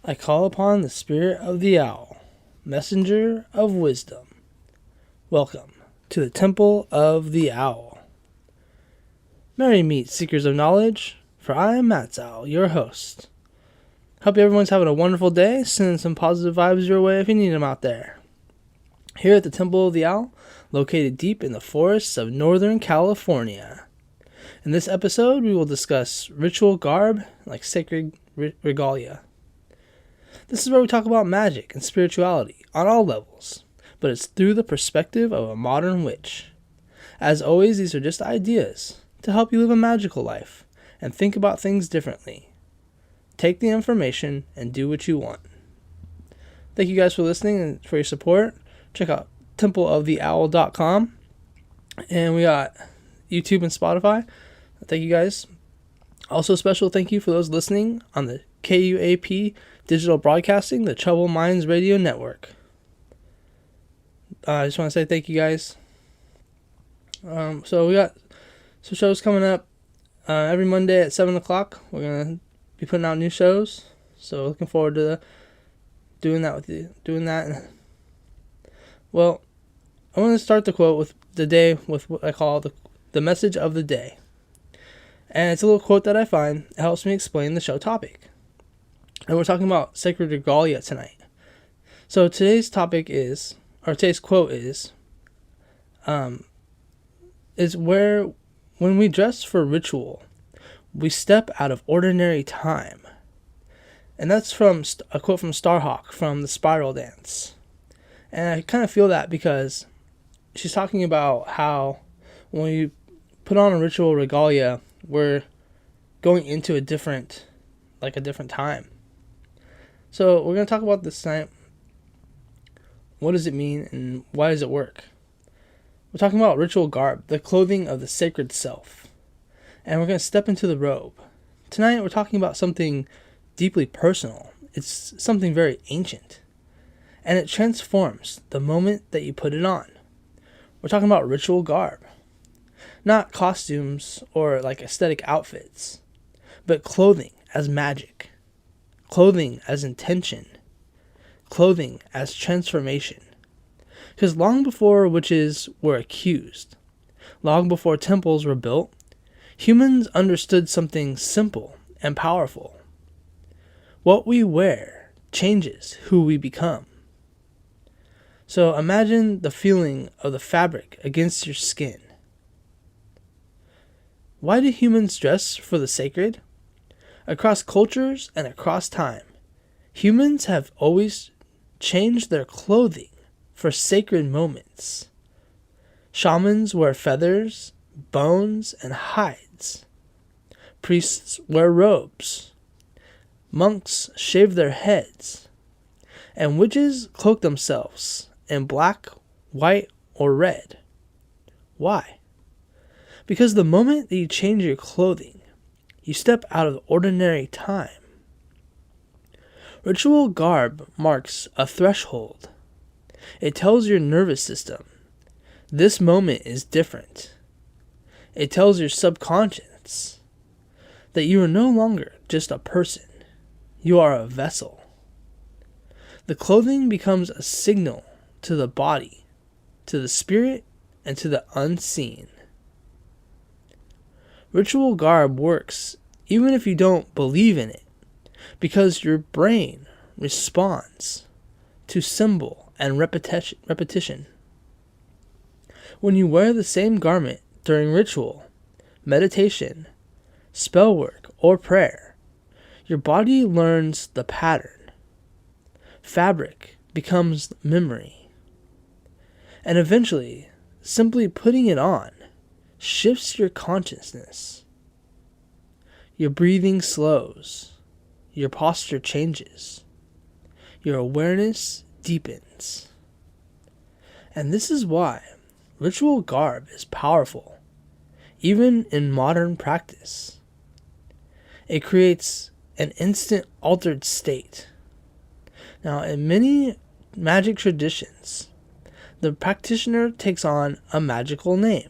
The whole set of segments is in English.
I call upon the spirit of the owl, messenger of wisdom. Welcome to the Temple of the Owl. Merry meet, seekers of knowledge, for I am Matt's Owl, your host. Hope everyone's having a wonderful day, sending some positive vibes your way if you need them out there. Here at the Temple of the Owl, located deep in the forests of Northern California. In this episode, we will discuss ritual garb like sacred regalia. This is where we talk about magic and spirituality on all levels, but it's through the perspective of a modern witch. As always, these are just ideas to help you live a magical life and think about things differently. Take the information and do what you want. Thank you guys for listening and for your support. Check out templeoftheowl.com, and we got YouTube and Spotify. Thank you guys. Also, special thank you for those listening on the KUAP Digital Broadcasting, the Troubled Minds Radio Network. I just want to say thank you guys. So we got some shows coming up every Monday at 7 o'clock. We're going to be putting out new shows. So looking forward to doing that with you. Well, I want to start the quote with the day with what I call the message of the day. And it's a little quote that I find. It helps me explain the show topic. And we're talking about sacred regalia tonight. So today's quote is where when we dress for ritual, we step out of ordinary time. And that's from a quote from Starhawk from the Spiral Dance. And I kind of feel that because she's talking about how when you put on a ritual regalia, we're going into a different time. So we're going to talk about this tonight. What does it mean and why does it work? We're talking about ritual garb, the clothing of the sacred self. And we're going to step into the robe. Tonight we're talking about something deeply personal. It's something very ancient. And it transforms the moment that you put it on. We're talking about ritual garb. Not costumes or like aesthetic outfits, but clothing as magic. Clothing as intention. Clothing as transformation. Because long before witches were accused, long before temples were built, humans understood something simple and powerful. What we wear changes who we become. So imagine the feeling of the fabric against your skin. Why do humans dress for the sacred? Across cultures and across time, humans have always changed their clothing for sacred moments. Shamans wear feathers, bones, and hides. Priests wear robes. Monks shave their heads. And witches cloak themselves in black, white, or red. Why? Because the moment that you change your clothing, you step out of ordinary time. Ritual garb marks a threshold. It tells your nervous system, this moment is different. It tells your subconscious that you are no longer just a person. You are a vessel. The clothing becomes a signal to the body, to the spirit, and to the unseen. Ritual garb works even if you don't believe in it, because your brain responds to symbol and repetition. When you wear the same garment during ritual, meditation, spell work, or prayer, your body learns the pattern. Fabric becomes memory. And eventually, simply putting it on shifts your consciousness. Your breathing slows. Your posture changes. Your awareness deepens. And this is why ritual garb is powerful, even in modern practice. It creates an instant altered state. Now, in many magic traditions, the practitioner takes on a magical name.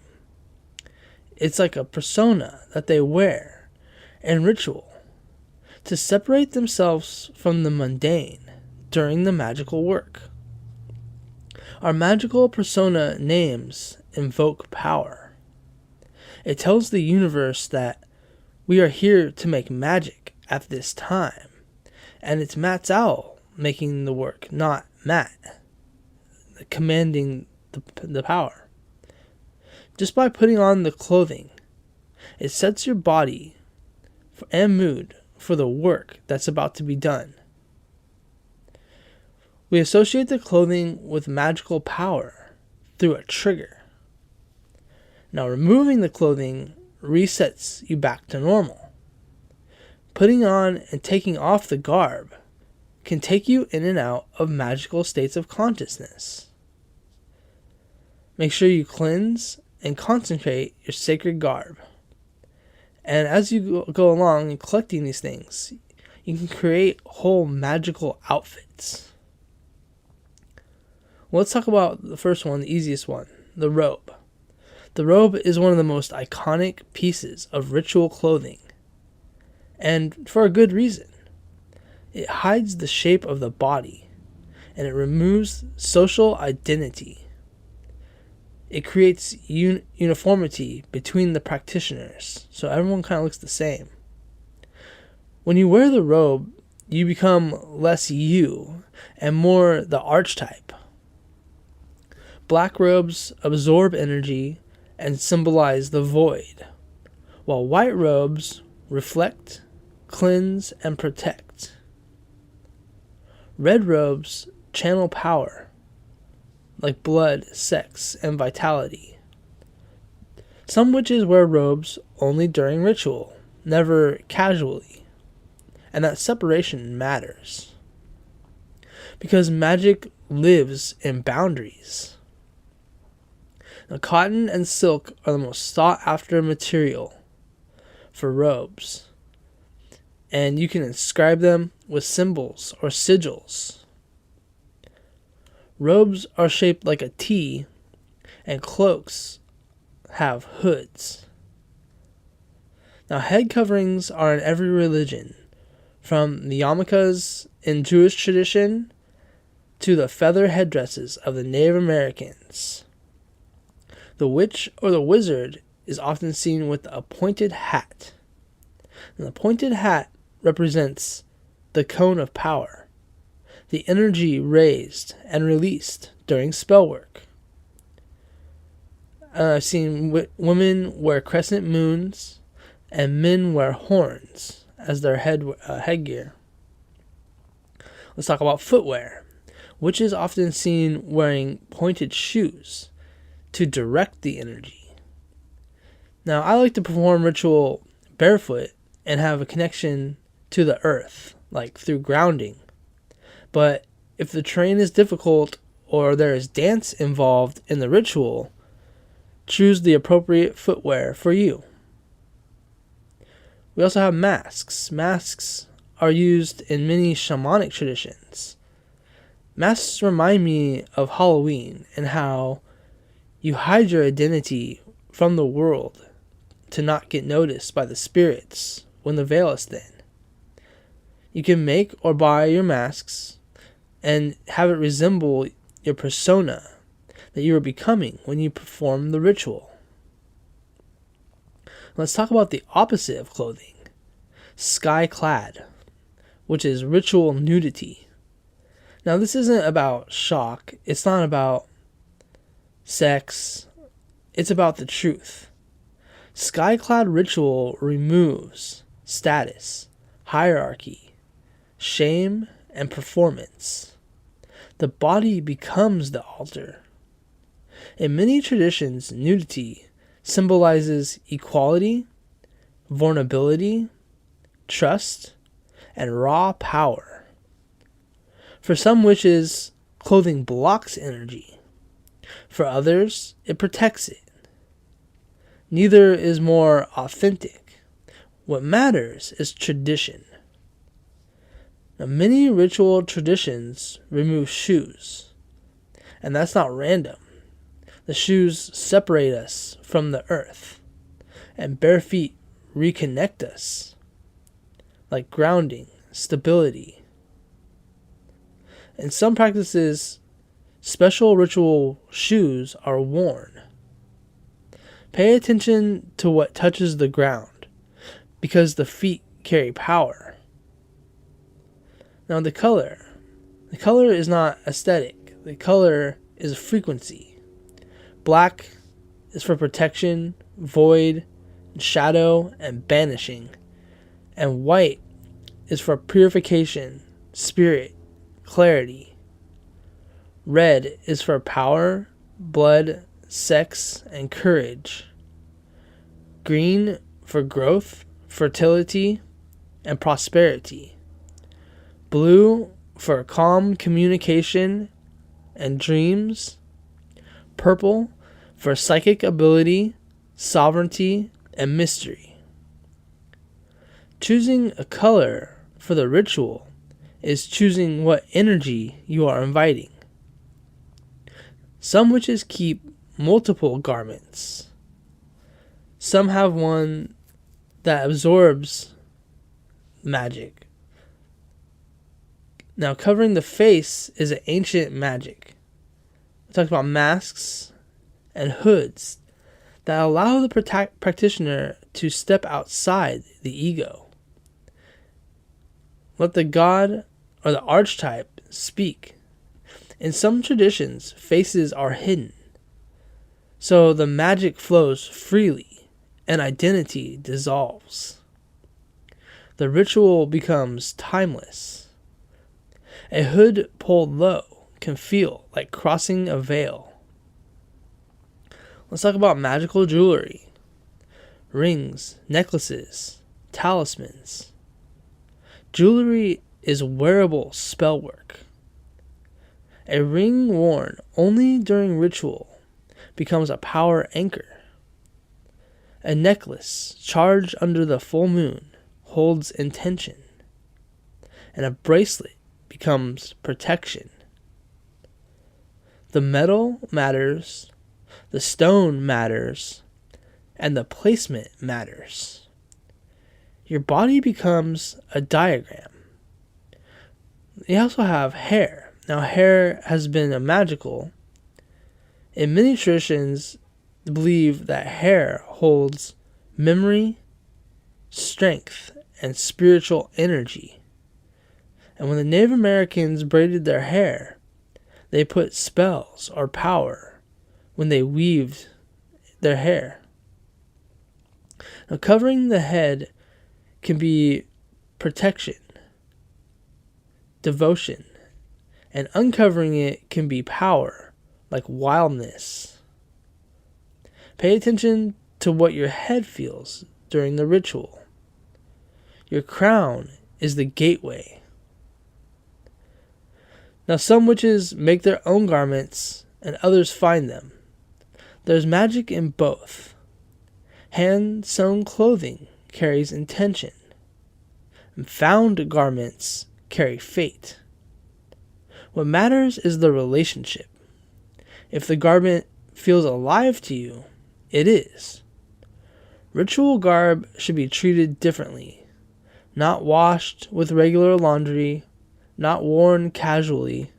It's like a persona that they wear in ritual to separate themselves from the mundane during the magical work. Our magical persona names invoke power. It tells the universe that we are here to make magic at this time, and it's Matt's owl making the work, not Matt commanding the power. Just by putting on the clothing, it sets your body and mood for the work that's about to be done. We associate the clothing with magical power through a trigger. Now, removing the clothing resets you back to normal. Putting on and taking off the garb can take you in and out of magical states of consciousness. Make sure you cleanse and concentrate your sacred garb. And as you go along and collecting these things, you can create whole magical outfits. Well, let's talk about the first one, the easiest one, the robe. The robe is one of the most iconic pieces of ritual clothing, and for a good reason. It hides the shape of the body, and it removes social identity. It creates uniformity between the practitioners, so everyone kind of looks the same. When you wear the robe, you become less you and more the archetype. Black robes absorb energy and symbolize the void, while white robes reflect, cleanse, and protect. Red robes channel power, like blood, sex, and vitality. Some witches wear robes only during ritual, never casually, and that separation matters, because magic lives in boundaries. Now, cotton and silk are the most sought-after material for robes, and you can inscribe them with symbols or sigils. Robes are shaped like a T, and cloaks have hoods. Now, head coverings are in every religion, from the yarmulkes in Jewish tradition to the feather headdresses of the Native Americans. The witch or the wizard is often seen with a pointed hat. And the pointed hat represents the cone of power, the energy raised and released during spell work. I've seen women wear crescent moons, and men wear horns as their headgear. Let's talk about footwear. Witches often seen wearing pointed shoes to direct the energy. Now, I like to perform ritual barefoot and have a connection to the earth, like through grounding. But if the terrain is difficult or there is dance involved in the ritual, choose the appropriate footwear for you. We also have masks. Masks are used in many shamanic traditions. Masks remind me of Halloween and how you hide your identity from the world to not get noticed by the spirits when the veil is thin. You can make or buy your masks and have it resemble your persona that you are becoming when you perform the ritual. Let's talk about the opposite of clothing, sky-clad, which is ritual nudity. Now, this isn't about shock. It's not about sex. It's about the truth. Sky-clad ritual removes status, hierarchy, shame, and performance. The body becomes the altar. In many traditions, nudity symbolizes equality, vulnerability, trust, and raw power. For some witches, clothing blocks energy. For others, it protects it. Neither is more authentic. What matters is tradition. Now, many ritual traditions remove shoes, and that's not random. The shoes separate us from the earth, and bare feet reconnect us. like grounding, stability. In some practices, special ritual shoes are worn. Pay attention to what touches the ground, because the feet carry power. Now the color is not aesthetic. The color is frequency. Black is for protection, void, shadow, and banishing. And white is for purification, spirit, clarity. Red is for power, blood, sex, and courage. Green for growth, fertility, and prosperity. Blue for calm communication and dreams. Purple for psychic ability, sovereignty, and mystery. Choosing a color for the ritual is choosing what energy you are inviting. Some witches keep multiple garments. Some have one that absorbs magic. Now, covering the face is an ancient magic. It talks about masks and hoods that allow the practitioner to step outside the ego. Let the god or the archetype speak. In some traditions, faces are hidden, so the magic flows freely and identity dissolves. The ritual becomes timeless. A hood pulled low can feel like crossing a veil. Let's talk about magical jewelry. Rings, necklaces, talismans. Jewelry is wearable spell work. A ring worn only during ritual becomes a power anchor. A necklace charged under the full moon holds intention. And a bracelet becomes protection. The metal matters, the stone matters, and the placement matters. Your body becomes a diagram. You also have hair. Now, hair has been a magical. In many traditions, believe that hair holds memory, strength, and spiritual energy. And when the Native Americans braided their hair, they put spells or power when they weaved their hair. Now, covering the head can be protection, devotion, and uncovering it can be power, like wildness. Pay attention to what your head feels during the ritual. Your crown is the gateway. Now, some witches make their own garments and others find them. There's magic in both. Hand-sewn clothing carries intention, and found garments carry fate. What matters is the relationship. If the garment feels alive to you, it is. Ritual garb should be treated differently, not washed with regular laundry, not worn casually,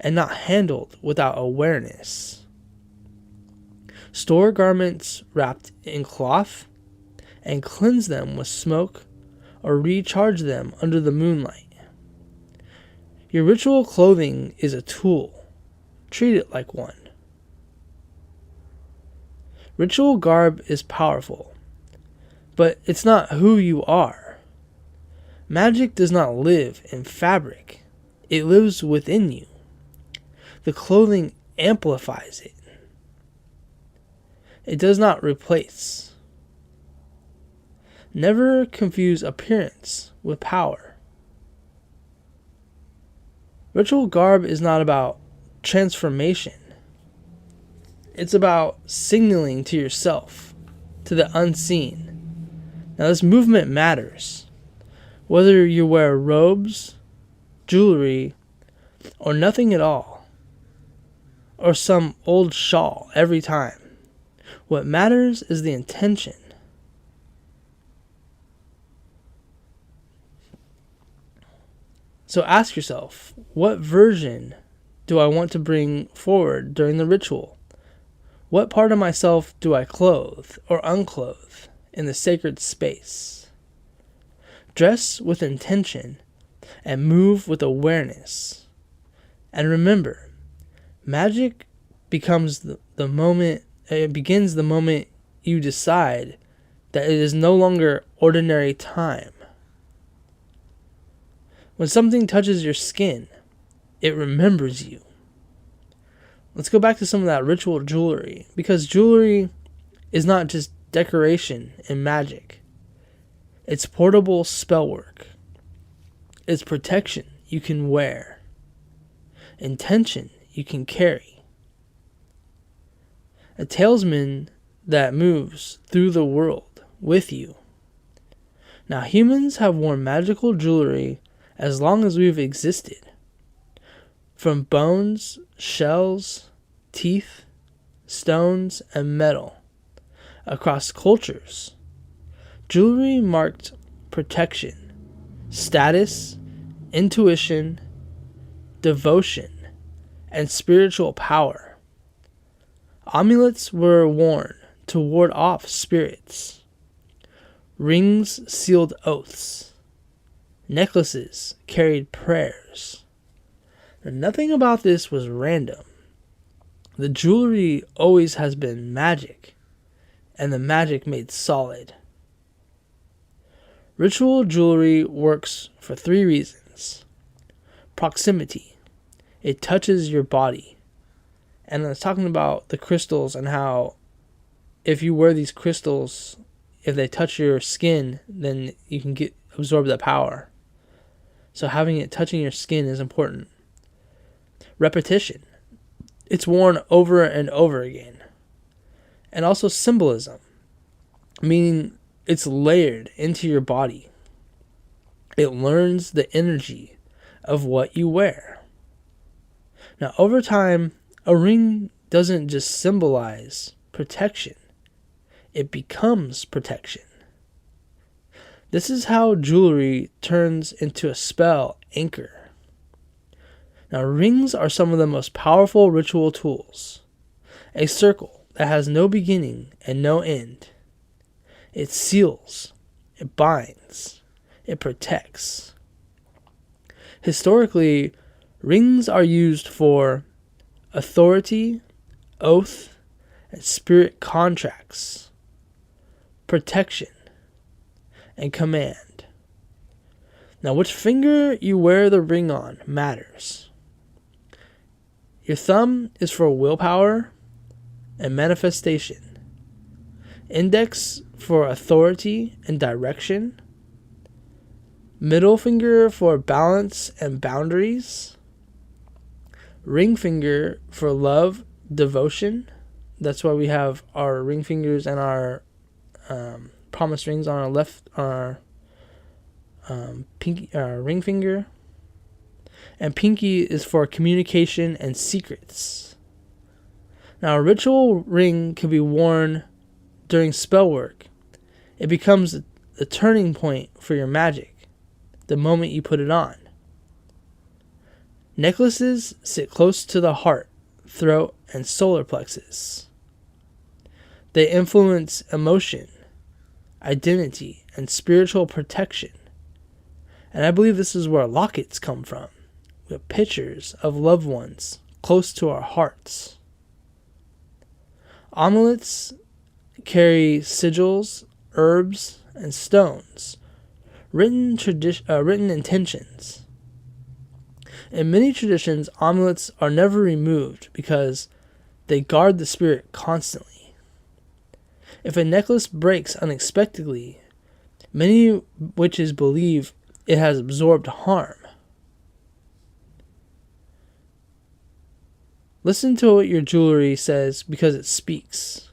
and not handled without awareness. Store garments wrapped in cloth and cleanse them with smoke or recharge them under the moonlight. Your ritual clothing is a tool. Treat it like one. Ritual garb is powerful, but it's not who you are. Magic does not live in fabric. It lives within you. The clothing amplifies it. It does not replace. Never confuse appearance with power. Ritual garb is not about transformation. It's about signaling to yourself, to the unseen. Now, this movement matters. Whether you wear robes, jewelry, or nothing at all, or some old shawl every time, what matters is the intention. So ask yourself, what version do I want to bring forward during the ritual? What part of myself do I clothe or unclothe in the sacred space? Dress with intention and move with awareness. And remember, magic begins the moment you decide that it is no longer ordinary time. When something touches your skin, it remembers you. Let's go back to some of that ritual jewelry, because jewelry is not just decoration and magic. It's portable spell work. It's protection you can wear. Intention you can carry. A talisman that moves through the world with you. Now, humans have worn magical jewelry as long as we've existed. From bones, shells, teeth, stones, and metal. Across cultures, jewelry marked protection, status, intuition, devotion, and spiritual power. Amulets were worn to ward off spirits. Rings sealed oaths. Necklaces carried prayers. And nothing about this was random. The jewelry always has been magic, and the magic made solid. Ritual jewelry works for 3 reasons. Proximity. It touches your body. And I was talking about the crystals and how if you wear these crystals, if they touch your skin, then you can absorb the power. So having it touching your skin is important. Repetition. It's worn over and over again. And also symbolism, meaning it's layered into your body. It learns the energy of what you wear. Now, over time, a ring doesn't just symbolize protection. It becomes protection. This is how jewelry turns into a spell anchor. Now, rings are some of the most powerful ritual tools. A circle that has no beginning and no end. It seals, it binds, it protects. Historically, rings are used for authority, oath, and spirit contracts, protection, and command. Now, which finger you wear the ring on matters. Your thumb is for willpower and manifestation. Index for authority and direction. Middle finger for balance and boundaries. Ring finger for love, devotion. That's why we have our ring fingers and our promise rings on our left, our pinky, ring finger. And pinky is for communication and secrets. Now, a ritual ring can be worn during spell work. It becomes the turning point for your magic the moment you put it on. Necklaces sit close to the heart, throat, and solar plexus. They influence emotion, identity, and spiritual protection. And I believe this is where lockets come from, with pictures of loved ones close to our hearts. Amulets carry sigils, herbs, and stones, written intentions. In many traditions, amulets are never removed because they guard the spirit constantly. If a necklace breaks unexpectedly, many witches believe it has absorbed harm. Listen to what your jewelry says because it speaks.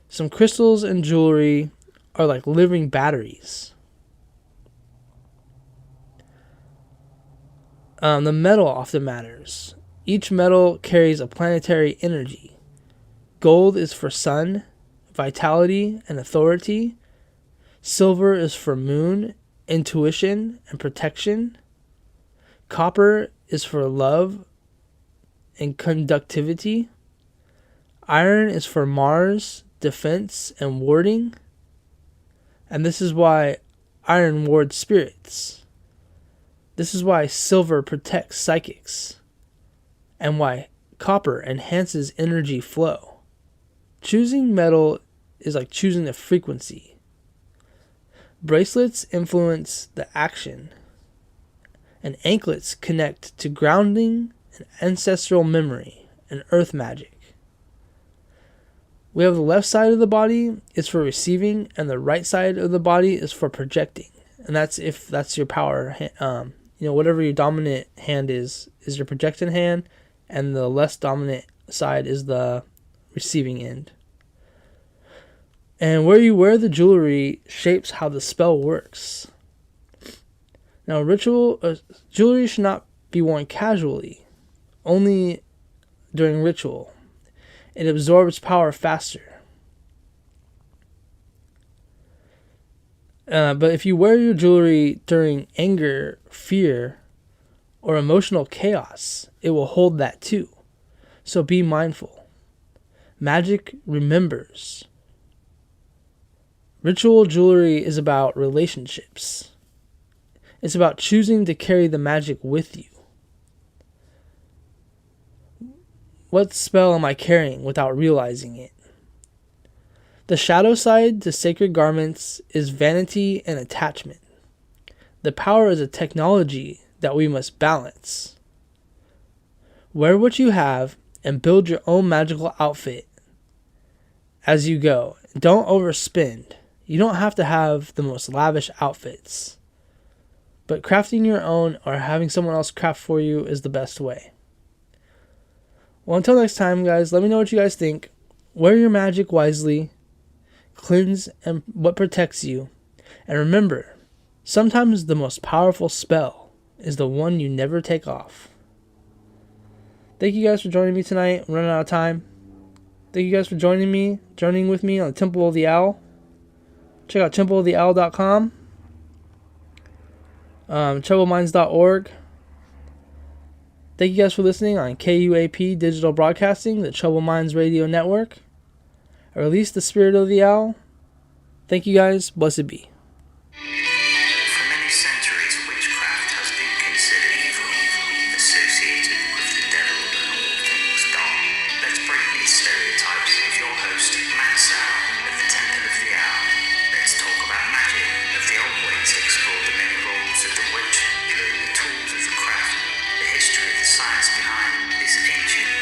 Some crystals and jewelry are like living batteries. The metal often matters. Each metal carries a planetary energy. Gold is for sun, vitality, and authority. Silver is for moon, intuition, and protection. Copper is for love and conductivity. Iron is for Mars, defense, and warding. And this is why iron wards spirits. This is why silver protects psychics. And why copper enhances energy flow. Choosing metal is like choosing the frequency. Bracelets influence the action. And anklets connect to grounding and ancestral memory and earth magic. We have the left side of the body is for receiving, and the right side of the body is for projecting. And that's if that's your power. Whatever your dominant hand is your projecting hand, and the less dominant side is the receiving end. And where you wear the jewelry shapes how the spell works. Now, jewelry should not be worn casually, only during ritual. It absorbs power faster. But if you wear your jewelry during anger, fear, or emotional chaos, it will hold that too. So be mindful. Magic remembers. Ritual jewelry is about relationships. It's about choosing to carry the magic with you. What spell am I carrying without realizing it? The shadow side to sacred garments is vanity and attachment. The power is a technology that we must balance. Wear what you have and build your own magical outfit as you go. Don't overspend. You don't have to have the most lavish outfits. But crafting your own or having someone else craft for you is the best way. Well, until next time, guys, let me know what you guys think. Wear your magic wisely. Cleanse and what protects you. And remember, sometimes the most powerful spell is the one you never take off. Thank you guys for joining me tonight. I'm running out of time. Thank you guys for joining with me on the Temple of the Owl. Check out templeoftheowl.com. Troubleminds.org. Thank you guys for listening on KUAP Digital Broadcasting, the Trouble Minds Radio Network. I release the spirit of the owl. Thank you guys. Blessed be. For many centuries, witchcraft has been considered evil, associated with the devil and all things dark. Let's break these stereotypes with your host, Matt Sow, of the Temple of the Owl. Let's talk about magic of the old ways, explore the many roles of the witch, learn the tools of the craft, the history of the science behind this ancient